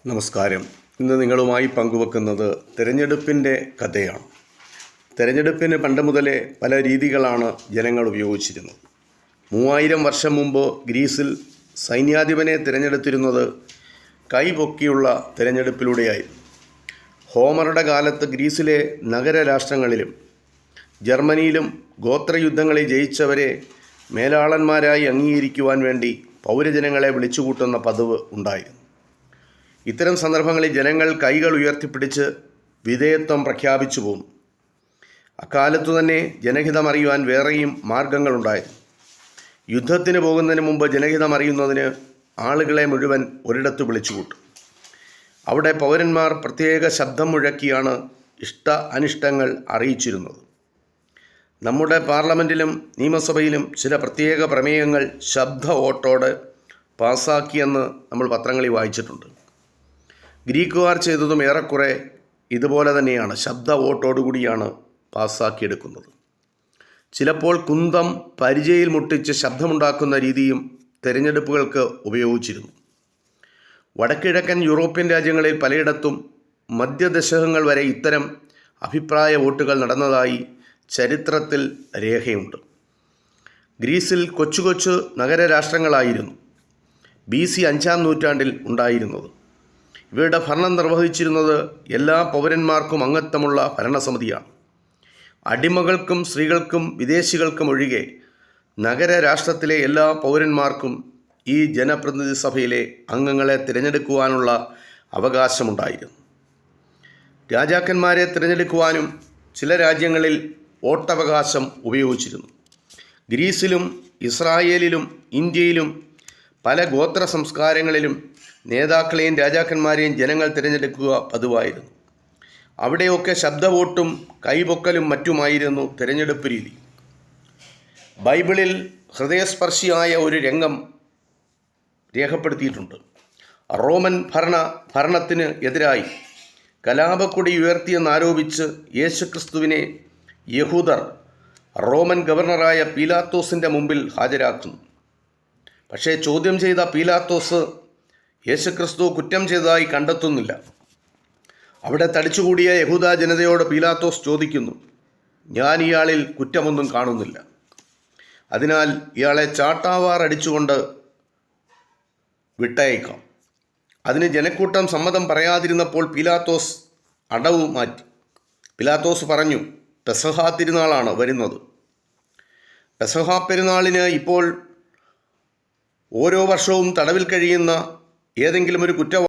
നമസ്കാരം. ഇന്ന് നിങ്ങളുമായി പങ്കുവെക്കുന്നത് തിരഞ്ഞെടുപ്പിൻ്റെ കഥയാണ്. തിരഞ്ഞെടുപ്പിന് പണ്ട് മുതലേ പല രീതികളാണ് ജനങ്ങൾ ഉപയോഗിച്ചിരുന്നത്. 3000 വർഷം മുമ്പ് ഗ്രീസിൽ സൈന്യാധിപനെ തിരഞ്ഞെടുത്തിരുന്നത് കൈപൊക്കിയുള്ള തിരഞ്ഞെടുപ്പിലൂടെയായിരുന്നു. ഹോമറുടെ കാലത്ത് ഗ്രീസിലെ നഗരരാഷ്ട്രങ്ങളിലും ജർമ്മനിയിലും ഗോത്രയുദ്ധങ്ങളിൽ ജയിച്ചവരെ മേലാളന്മാരായി അംഗീകരിക്കുവാൻ വേണ്ടി പൗരജനങ്ങളെ വിളിച്ചുകൂട്ടുന്ന പതിവ് ഉണ്ടായിരുന്നു. ഇത്തരം സന്ദർഭങ്ങളിൽ ജനങ്ങൾ കൈകൾ ഉയർത്തിപ്പിടിച്ച് വിധേയത്വം പ്രഖ്യാപിച്ചു പോന്നു. അക്കാലത്തു തന്നെ ജനഹിതം അറിയുവാൻ വേറെയും മാർഗങ്ങളുണ്ടായിരുന്നു. യുദ്ധത്തിന് പോകുന്നതിന് മുമ്പ് ജനഹിതം അറിയുന്നതിന് ആളുകളെ മുഴുവൻ ഒരിടത്ത് വിളിച്ചുകൂട്ടും. അവിടെ പൗരന്മാർ പ്രത്യേക ശബ്ദം മുഴക്കിയാണ് ഇഷ്ട അനിഷ്ടങ്ങൾ അറിയിച്ചിരുന്നത്. നമ്മുടെ പാർലമെൻറ്റിലും നിയമസഭയിലും ചില പ്രത്യേക പ്രമേയങ്ങൾ ശബ്ദ വോട്ടോടെ പാസ്സാക്കിയെന്ന് നമ്മൾ പത്രങ്ങളിൽ വായിച്ചിട്ടുണ്ട്. ഗ്രീക്കുകാർ ചെയ്തതും ഏറെക്കുറെ ഇതുപോലെ തന്നെയാണ്. ശബ്ദ വോട്ടോടുകൂടിയാണ് പാസ്സാക്കിയെടുക്കുന്നത്. ചിലപ്പോൾ കുന്തം പരിചയിൽ മുട്ടിച്ച് ശബ്ദമുണ്ടാക്കുന്ന രീതിയും തിരഞ്ഞെടുപ്പുകൾക്ക് ഉപയോഗിച്ചിരുന്നു. വടക്കിഴക്കൻ യൂറോപ്യൻ രാജ്യങ്ങളിൽ പലയിടത്തും മധ്യദശകങ്ങൾ വരെ ഇത്തരം അഭിപ്രായ വോട്ടുകൾ നടന്നതായി ചരിത്രത്തിൽ രേഖയുണ്ട്. ഗ്രീസിൽ കൊച്ചു കൊച്ചു നഗരരാഷ്ട്രങ്ങളായിരുന്നു BC 5-ാം നൂറ്റാണ്ടിൽ ഉണ്ടായിരുന്നത്. ഇവയുടെ ഭരണം നിർവഹിച്ചിരുന്നത് എല്ലാ പൗരന്മാർക്കും അംഗത്വമുള്ള ഭരണസമിതിയാണ്. അടിമകൾക്കും സ്ത്രീകൾക്കും വിദേശികൾക്കും ഒഴികെ നഗരരാഷ്ട്രത്തിലെ എല്ലാ പൗരന്മാർക്കും ഈ ജനപ്രതിനിധി സഭയിലെ അംഗങ്ങളെ തിരഞ്ഞെടുക്കുവാനുള്ള അവകാശമുണ്ടായിരുന്നു. രാജാക്കന്മാരെ തിരഞ്ഞെടുക്കുവാനും ചില രാജ്യങ്ങളിൽ വോട്ടവകാശം ഉപയോഗിച്ചിരുന്നു. ഗ്രീസിലും ഇസ്രായേലിലും ഇന്ത്യയിലും പല ഗോത്ര സംസ്കാരങ്ങളിലും നേതാക്കളെയും രാജാക്കന്മാരെയും ജനങ്ങൾ തിരഞ്ഞെടുക്കുക പതിവായിരുന്നു. അവിടെയൊക്കെ ശബ്ദവോട്ടും കൈപൊക്കലും മറ്റുമായിരുന്നു തിരഞ്ഞെടുപ്പ് രീതി. ബൈബിളിൽ ഹൃദയസ്പർശിയായ ഒരു രംഗം രേഖപ്പെടുത്തിയിട്ടുണ്ട്. റോമൻ ഭരണത്തിന് എതിരായി കലാപക്കൊടി ഉയർത്തിയെന്നാരോപിച്ച് യേശുക്രിസ്തുവിനെ യഹൂദർ റോമൻ ഗവർണറായ പീലാത്തോസിൻ്റെ മുമ്പിൽ ഹാജരാക്കുന്നു. പക്ഷേ ചോദ്യം ചെയ്ത പീലാത്തോസ് യേശുക്രിസ്തു കുറ്റം ചെയ്തതായി കണ്ടെത്തുന്നില്ല. അവിടെ തടിച്ചുകൂടിയ യഹൂദ ജനതയോട് പീലാത്തോസ് ചോദിക്കുന്നു, ഞാൻ ഇയാളിൽ കുറ്റമൊന്നും കാണുന്നില്ല, അതിനാൽ ഇയാളെ ചാട്ടാവാർ അടിച്ചുകൊണ്ട് വിട്ടയക്കാം. അതിന് ജനക്കൂട്ടം സമ്മതം പറയാതിരുന്നപ്പോൾ പീലാത്തോസ് അടവ് മാറ്റി. പീലാത്തോസ് പറഞ്ഞു, പെസഹ തിരുനാളാണ് വരുന്നത്. പെസഹ പെരുന്നാളിന് ഇപ്പോൾ ഓരോ വർഷവും തടവിൽ കഴിയുന്ന ഏതെങ്കിലും ഒരു